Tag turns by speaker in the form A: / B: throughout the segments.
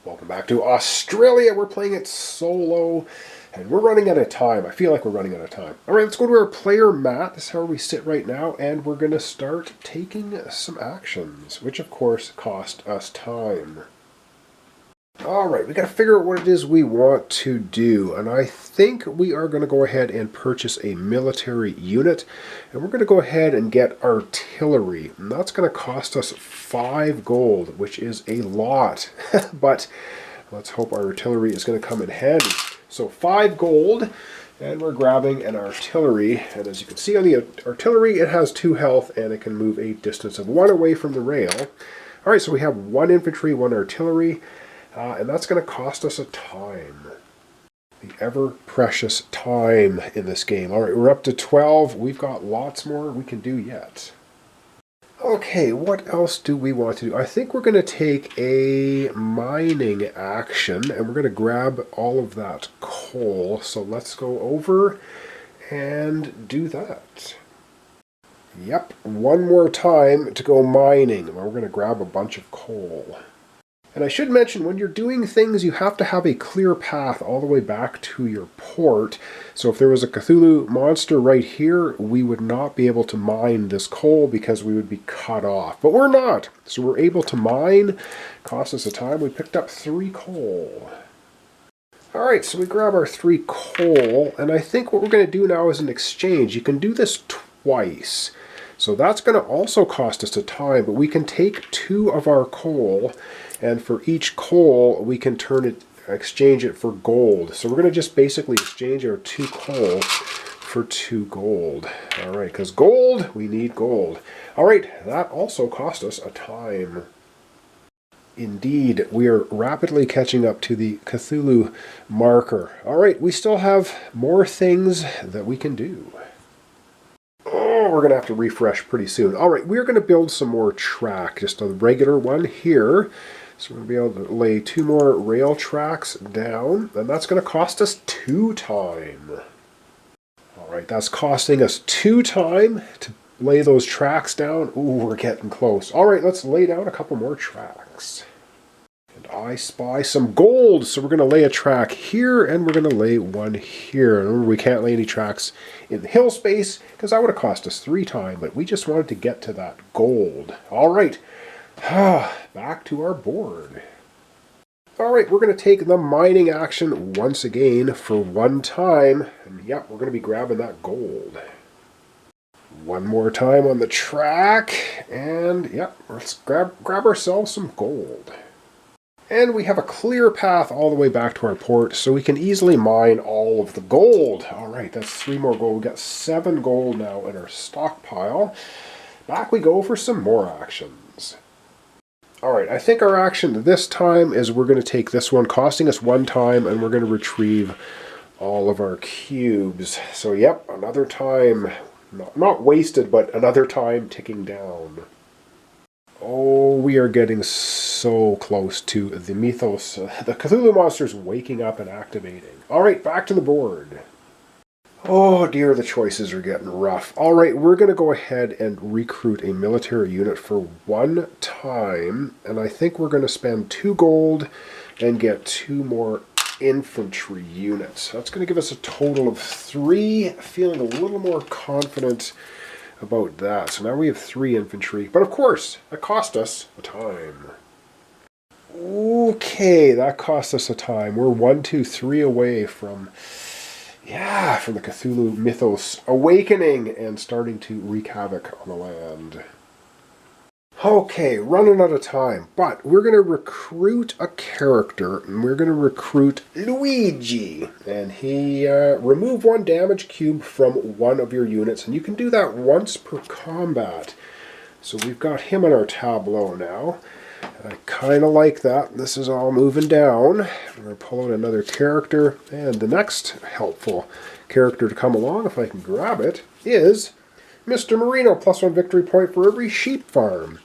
A: Welcome back to Australia. We're playing it solo, and we're running out of time. I feel like we're running out of time. All right, let's go to our player mat. This is how we sit right now, and we're going to start taking some actions, which of course cost us time. All right, we got to figure out what it is we want to do, and I think we are going to go ahead and purchase a military unit, and we're going to go ahead and get artillery, and that's going to cost us 5 gold, which is a lot, but let's hope our artillery is going to come in handy. So 5 gold, and we're grabbing an artillery, and as you can see on the artillery, it has 2 health, and it can move a distance of 1 away from the rail. All right, so we have 1 infantry, 1 artillery. And that's going to cost us a time. The ever-precious time in this game. All right, we're up to 12. We've got lots more we can do yet. Okay, what else do we want to do? I think we're going to take a mining action, and we're going to grab all of that coal. So let's go over and do that. Yep, one more time to go mining. We're going to grab a bunch of coal. And I should mention, when you're doing things, you have to have a clear path all the way back to your port. So if there was a Cthulhu monster right here, we would not be able to mine this coal because we would be cut off. But we're not. So we're able to mine. Cost us a time. We picked up 3 coal. All right, so we grab our 3 coal. And I think what we're going to do now is an exchange. You can do this twice. So that's going to also cost us a time, but we can take 2 of our coal, and for each coal, we can exchange it for gold. So we're going to just basically exchange our 2 coal for 2 gold. All right, because gold, we need gold. All right, that also cost us a time. Indeed, we are rapidly catching up to the Cthulhu marker. All right, we still have more things that we can do. Oh, we're going to have to refresh pretty soon. All right, we're going to build some more track, just a regular one here. So we're going to be able to lay 2 more rail tracks down, and that's going to cost us 2 time. All right, that's costing us 2 time to lay those tracks down. Ooh, we're getting close. All right, let's lay down a couple more tracks. And I spy some gold, so we're going to lay a track here, and we're going to lay one here. Remember, we can't lay any tracks in the hill space, because that would have cost us 3 time, but we just wanted to get to that gold. All right. Back to our board. Alright, we're going to take the mining action once again for 1 time. And yep, we're going to be grabbing that gold. 1 more time on the track. And yep, let's grab ourselves some gold. And we have a clear path all the way back to our port, so we can easily mine all of the gold. Alright, that's 3 more gold. We've got 7 gold now in our stockpile. Back we go for some more actions. Alright, I think our action this time is we're going to take this one, costing us 1 time, and we're going to retrieve all of our cubes. So yep, another time, not wasted, but another time ticking down. Oh, we are getting so close to the mythos. The Cthulhu monster's waking up and activating. Alright, back to the board. Oh dear, the choices are getting rough. Alright, we're going to go ahead and recruit a military unit for 1 time. And I think we're going to spend 2 gold and get 2 more infantry units. That's going to give us a total of 3. Feeling a little more confident about that. So now we have 3 infantry. But of course, that cost us a time. Okay, that cost us a time. We're 1, 2, 3 away from... yeah, from the Cthulhu mythos awakening and starting to wreak havoc on the land. Okay, running out of time, but we're going to recruit a character, and we're going to recruit Luigi. And he remove 1 damage cube from 1 of your units, and you can do that once per combat. So we've got him on our tableau now. I kind of like that. This is all moving down. I'm going to pull out another character. And the next helpful character to come along, if I can grab it, is Mr. Marino. +1 victory point for every sheep farm.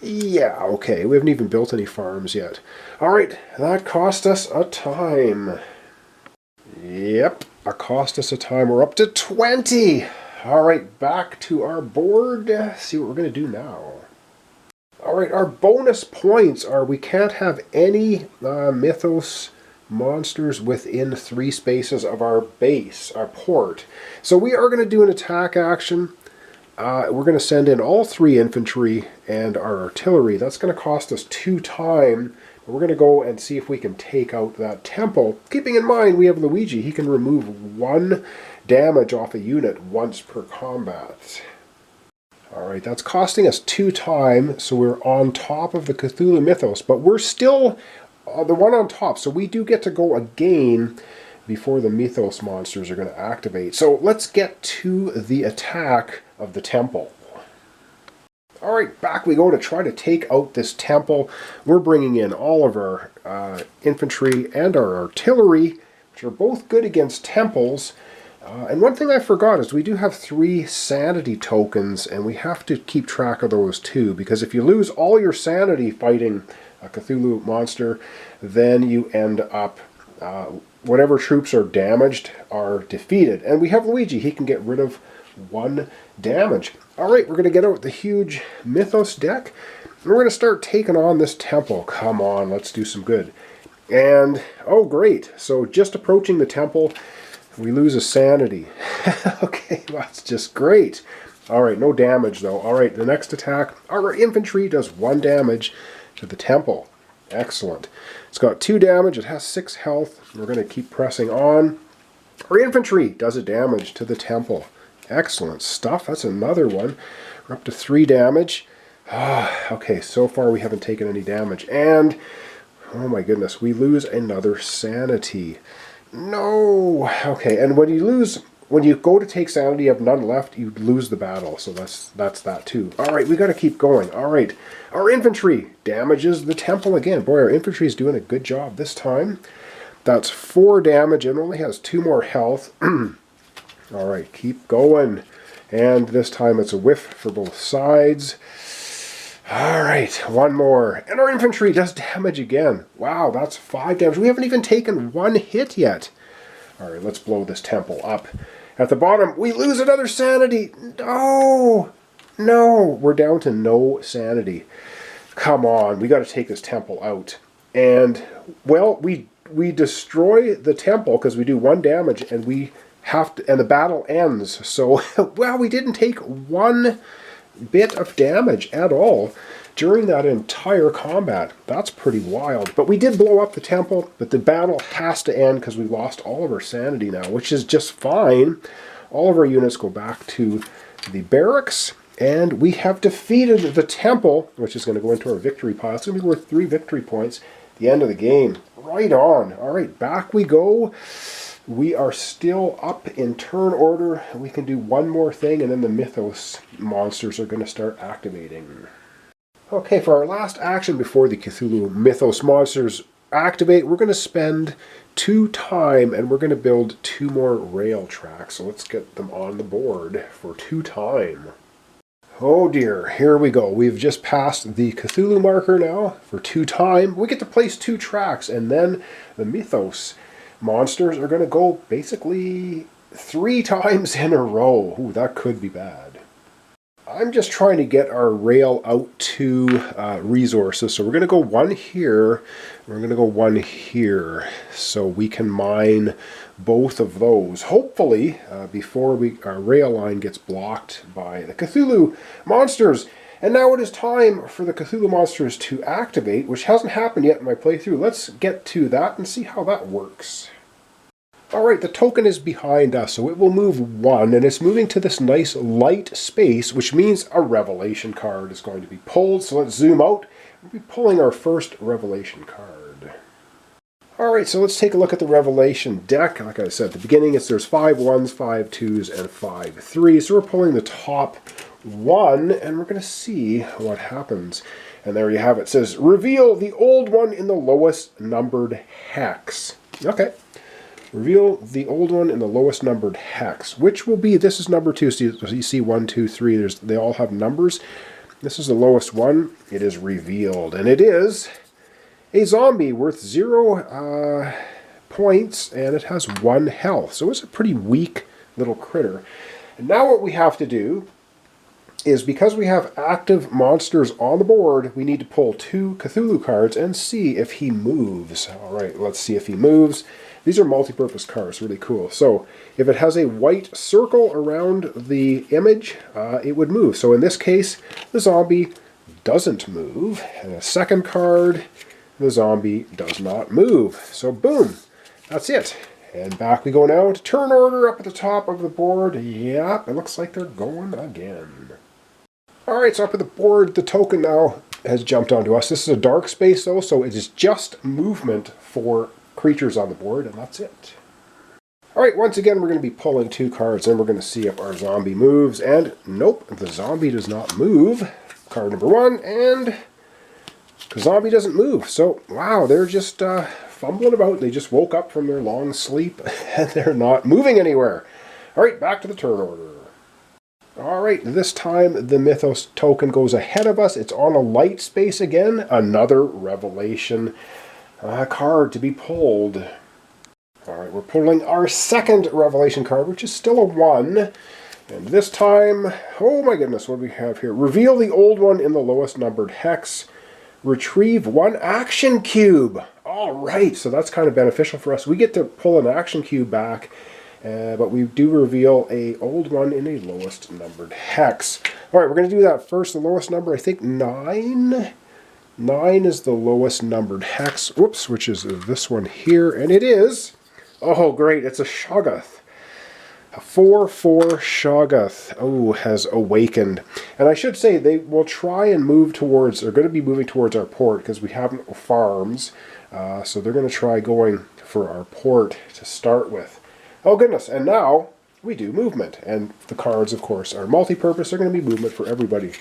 A: Yeah, okay. We haven't even built any farms yet. Alright, that cost us a time. Yep, it cost us a time. We're up to 20. Alright, back to our board. See what we're going to do now. Alright, our bonus points are we can't have any Mythos monsters within 3 spaces of our base, our port. So we are going to do an attack action. We're going to send in all 3 infantry and our artillery. That's going to cost us 2 time. We're going to go and see if we can take out that temple. Keeping in mind we have Luigi. He can remove 1 damage off a unit once per combat. Alright, that's costing us 2 time, so we're on top of the Cthulhu Mythos, but we're still the one on top, so we do get to go again before the Mythos monsters are going to activate. So let's get to the attack of the temple. Alright, back we go to try to take out this temple. We're bringing in all of our infantry and our artillery, which are both good against temples. And one thing I forgot is we do have 3 sanity tokens, and we have to keep track of those too, because if you lose all your sanity fighting a Cthulhu monster, then you end up, whatever troops are damaged are defeated. And we have Luigi, he can get rid of 1 damage. Alright, we're going to get out the huge Mythos deck, and we're going to start taking on this temple. Come on, let's do some good. And, oh great, so just approaching the temple, we lose a sanity. Okay, that's just great. Alright, no damage though. Alright, the next attack, our infantry does 1 damage to the temple. Excellent. It's got 2 damage, it has 6 health. We're going to keep pressing on. Our infantry does a damage to the temple. Excellent stuff. That's another one. We're up to 3 damage. Okay, so far we haven't taken any damage. And, oh my goodness, we lose another sanity. No! Okay, and when you go to take sanity, you have none left, you lose the battle. So that's that too. Alright, we got to keep going. Alright, our infantry damages the temple again. Boy, our infantry is doing a good job this time. That's 4 damage and only has 2 more health. Alright, keep going. And this time it's a whiff for both sides. Alright, 1 more. And our infantry does damage again. Wow, that's 5 damage. We haven't even taken 1 hit yet. Alright, let's blow this temple up. At the bottom, we lose another sanity. No! No! We're down to no sanity. Come on, we got to take this temple out. And, well, we destroy the temple because we do 1 damage and we have to, and the battle ends. So, well, we didn't take 1 bit of damage at all during that entire combat. That's pretty wild. But we did blow up the temple, but the battle has to end because we lost all of our sanity now, which is just fine. All of our units go back to the barracks, and we have defeated the temple, which is going to go into our victory pile. It's going to be worth 3 victory points at the end of the game. Right on. All right, back we go. We are still up in turn order. We can do 1 more thing, and then the Mythos monsters are going to start activating. Okay, for our last action before the Cthulhu Mythos monsters activate, we're going to spend 2 time, and we're going to build 2 more rail tracks. So let's get them on the board for 2 time. Oh dear, here we go. We've just passed the Cthulhu marker now for 2 time. We get to place 2 tracks, and then the Mythos monsters are going to go basically 3 times in a row. Ooh, that could be bad. I'm just trying to get our rail out to resources. So we're going to go 1 here. We're going to go 1 here. So we can mine both of those. Hopefully, before our rail line gets blocked by the Cthulhu monsters. And now it is time for the Cthulhu monsters to activate, which hasn't happened yet in my playthrough. Let's get to that and see how that works. Alright, the token is behind us, so it will move 1, and it's moving to this nice light space, which means a revelation card is going to be pulled. So let's zoom out. We'll be pulling our first revelation card. Alright, so let's take a look at the revelation deck. Like I said at the beginning, there's 5 1s, 5 2s, and 5 3s. So we're pulling the top 1, and we're going to see what happens. And there you have it. It says, reveal the old one in the lowest numbered hex. Okay. Reveal the old one in the lowest numbered hex, which will be, this is number 2, so you see 1, 2, 3, they all have numbers. This is the lowest one. It is revealed, and it is a zombie worth 0 points, and it has 1 health, so it's a pretty weak little critter. And now what we have to do is because we have active monsters on the board, we need to pull 2 Cthulhu cards and see if he moves. All right, let's see if he moves. These are multi-purpose cards, really cool. So if it has a white circle around the image, it would move. So in this case, the zombie doesn't move. And a second card, the zombie does not move. So boom, that's it. And back we go now to turn order up at the top of the board. Yep, it looks like they're going again. Alright, so up at the board, the token now has jumped onto us. This is a dark space though, so it is just movement for creatures on the board, and that's it. Alright, once again we're going to be pulling 2 cards, and we're going to see if our zombie moves, and nope, the zombie does not move. Card number 1, and the zombie doesn't move. So, wow, they're just fumbling about. They just woke up from their long sleep, and they're not moving anywhere. Alright, back to the turn order. Alright, this time the Mythos token goes ahead of us. It's on a light space again. Another Revelation card to be pulled. Alright, we're pulling our second Revelation card, which is still a 1. And this time, oh my goodness, what do we have here? Reveal the old one in the lowest numbered hex. Retrieve 1 action cube. Alright, so that's kind of beneficial for us. We get to pull an action cube back. But we do reveal a old one in a lowest numbered hex. Alright, we're going to do that first. The lowest number, I think 9. 9 is the lowest numbered hex. Whoops, which is this one here. And it is, oh great, it's a Shoggoth. A 4/4 Shoggoth, oh, has awakened. And I should say they will try and move towards, they're going to be moving towards our port because we have no farms. So they're going to try going for our port to start with. Oh goodness, and now we do movement. And the cards, of course, are multi-purpose. They're going to be movement for everybody.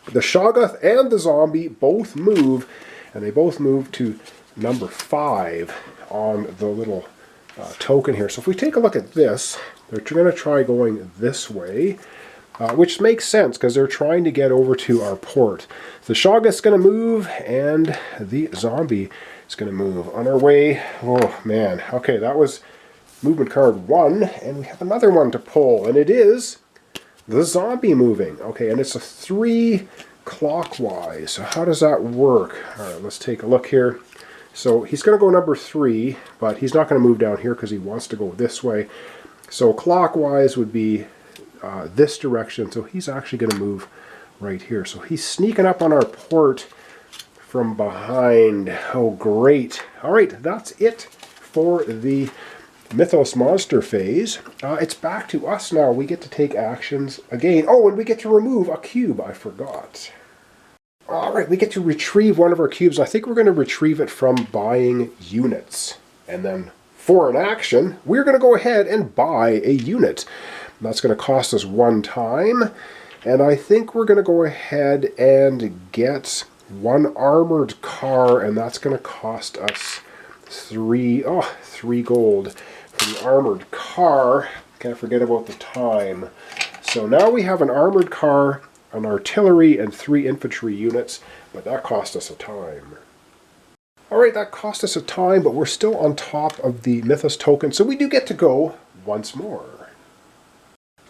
A: The Shoggoth and the zombie both move, and they both move to number 5 on the little token here. So if we take a look at this, they're going to try going this way, which makes sense because they're trying to get over to our port. The Shoggoth's going to move, and the zombie is going to move. On our way, oh man, okay, that was movement card 1, and we have another one to pull, and it is the zombie moving. Okay, and it's a 3 clockwise. So how does that work? All right, let's take a look here. So he's going to go number 3, but he's not going to move down here because he wants to go this way. So clockwise would be this direction, so he's actually going to move right here. So he's sneaking up on our port from behind. Oh, great. All right, that's it for the Mythos monster phase. It's back to us now. We get to take actions again. Oh, and we get to remove a cube. I forgot. Alright, we get to retrieve one of our cubes. I think we're going to retrieve it from buying units. And then for an action, we're going to go ahead and buy a unit. That's going to cost us 1 time. And I think we're going to go ahead and get 1 armored car, and that's going to cost us 3 gold. For the armored car, can't forget about the time. So now we have an armored car, an artillery, and 3 infantry units, but that cost us a time. Alright, that cost us a time, but we're still on top of the Mythos token, so we do get to go once more.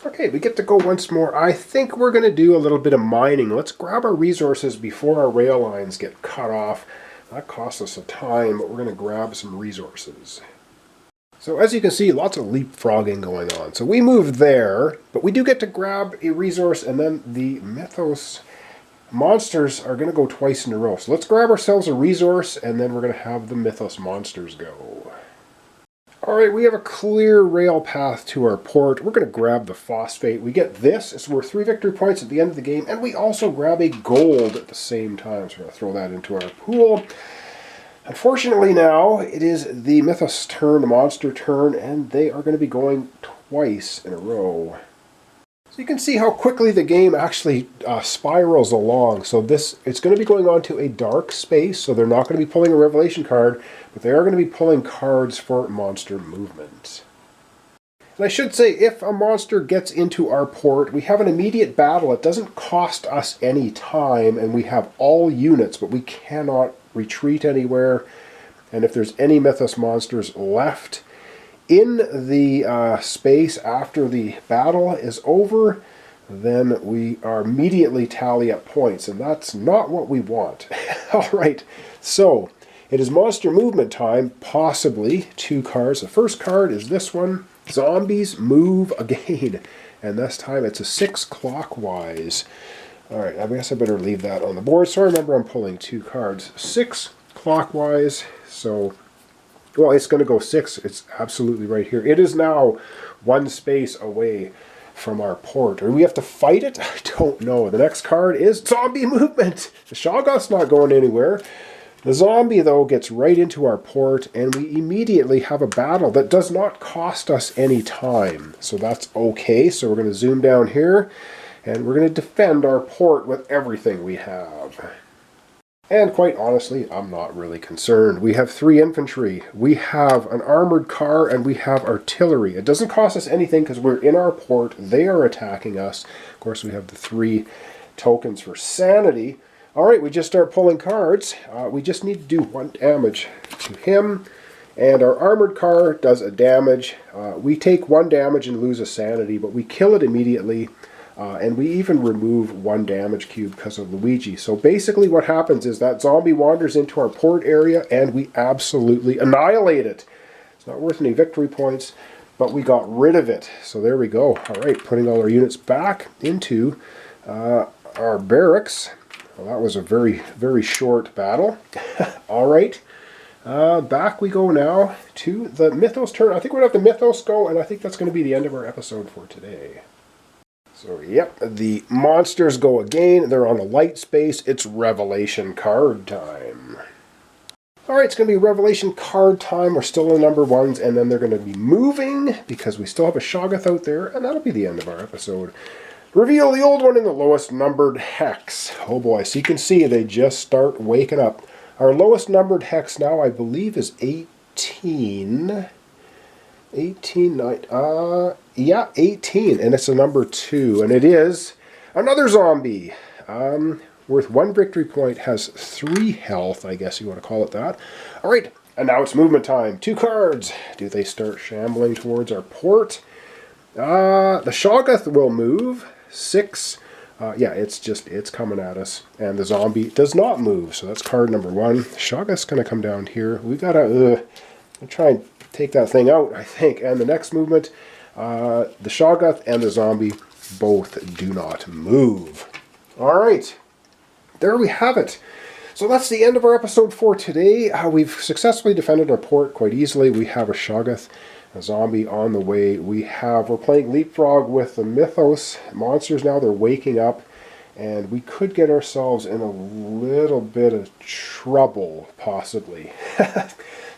A: Okay, we get to go once more. I think we're going to do a little bit of mining. Let's grab our resources before our rail lines get cut off. That costs us a time, but we're going to grab some resources. So as you can see, lots of leapfrogging going on. So we moved there, but we do get to grab a resource, and then the Mythos monsters are going to go twice in a row. So let's grab ourselves a resource, and then we're going to have the Mythos monsters go. Alright, we have a clear rail path to our port. We're going to grab the phosphate. We get this. It's worth 3 victory points at the end of the game, and we also grab a gold at the same time. So we're going to throw that into our pool. Unfortunately now, it is the Mythos turn, the monster turn, and they are going to be going twice in a row. So you can see how quickly the game actually spirals along. So it's going to be going on to a dark space, so they're not going to be pulling a Revelation card, but they are going to be pulling cards for monster movement. And I should say, if a monster gets into our port, we have an immediate battle. It doesn't cost us any time, and we have all units, but we cannot retreat anywhere. And if there's any Mythos monsters left in the space after the battle is over, then we are immediately tally up points, and that's not what we want. All right, so it is monster movement time, possibly 2 cards. The first card is this one, Zombies Move Again, and this time it's a 6 clockwise. All right, I guess I better leave that on the board. So remember I'm pulling 2 cards. 6 clockwise, so, well, it's going to go 6. It's absolutely right here. It is now 1 space away from our port. Or we have to fight it? I don't know. The next card is Zombie Movement. The Shoggoth's not going anywhere. The zombie, though, gets right into our port, and we immediately have a battle that does not cost us any time. So that's okay. So we're going to zoom down here, and we're going to defend our port with everything we have. And quite honestly, I'm not really concerned. We have 3 infantry, we have an armored car, and we have artillery. It doesn't cost us anything because we're in our port. They are attacking us. Of course, we have the 3 tokens for sanity. All right, we just start pulling cards. We just need to do 1 damage to him. And our armored car does a damage. We take 1 damage and lose a sanity, but we kill it immediately. And we even remove 1 damage cube because of Luigi. So basically what happens is that zombie wanders into our port area and we absolutely annihilate it. It's not worth any victory points, but we got rid of it. So there we go. All right, putting all our units back into our barracks. Well, that was a very, very short battle. All right, back we go now to the Mythos turn. I think we're going to have the Mythos go, and I think that's going to be the end of our episode for today. So, yep, the monsters go again. They're on a light space. It's Revelation card time. All right, it's going to be Revelation card time. We're still in number 1s, and then they're going to be moving because we still have a Shoggoth out there, and that'll be the end of our episode. Reveal the old one in the lowest numbered hex. Oh boy, so you can see they just start waking up. Our lowest numbered hex now, I believe, is 18. 18, yeah, 18, and it's a number 2, and it is another zombie. Worth 1 victory point, has 3 health, I guess you want to call it that. All right, and now it's movement time. 2 cards. Do they start shambling towards our port? The Shoggoth will move. 6. Yeah, it's coming at us, and the zombie does not move, so that's card number 1. Shoggoth's going to come down here. We've got to try and take that thing out, I think. And the next movement, the Shoggoth and the zombie both do not move. All right, there we have it. So that's the end of our episode for today. We've successfully defended our port quite easily. We have a Shoggoth, a zombie on the way. We're playing Leapfrog with the Mythos monsters now. They're waking up, and we could get ourselves in a little bit of trouble, possibly.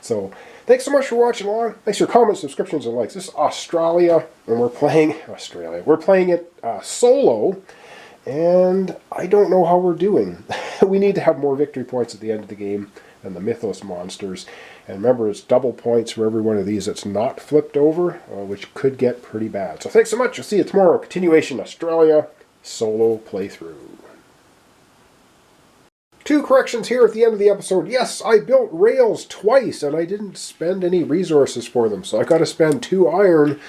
A: So, thanks so much for watching along. Thanks for your comments, subscriptions, and likes. This is Auztralia, and we're playing Australia. We're playing it solo, and I don't know how we're doing. We need to have more victory points at the end of the game than the Mythos monsters. And remember, it's double points for every one of these that's not flipped over, which could get pretty bad. So thanks so much. I'll see you tomorrow. Continuation Australia solo playthrough. 2 corrections here at the end of the episode. Yes, I built rails twice, and I didn't spend any resources for them. So I got to spend 2 iron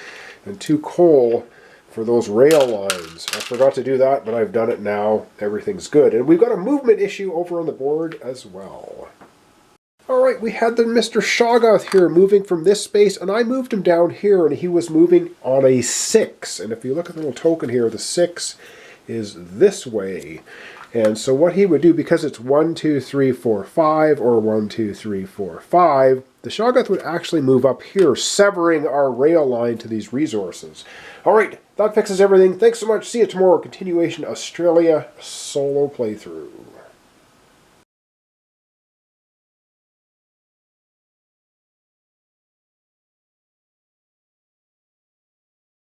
A: and 2 coal for those rail lines. I forgot to do that, but I've done it now. Everything's good. And we've got a movement issue over on the board as well. All right, we had the Mr. Shoggoth here moving from this space, and I moved him down here, and he was moving on a 6. And if you look at the little token here, the 6 is this way. And so what he would do, because it's 1, 2, 3, 4, 5, or 1, 2, 3, 4, 5, the Shoggoth would actually move up here, severing our rail line to these resources. All right, that fixes everything. Thanks so much. See you tomorrow. Continuation Australia solo playthrough.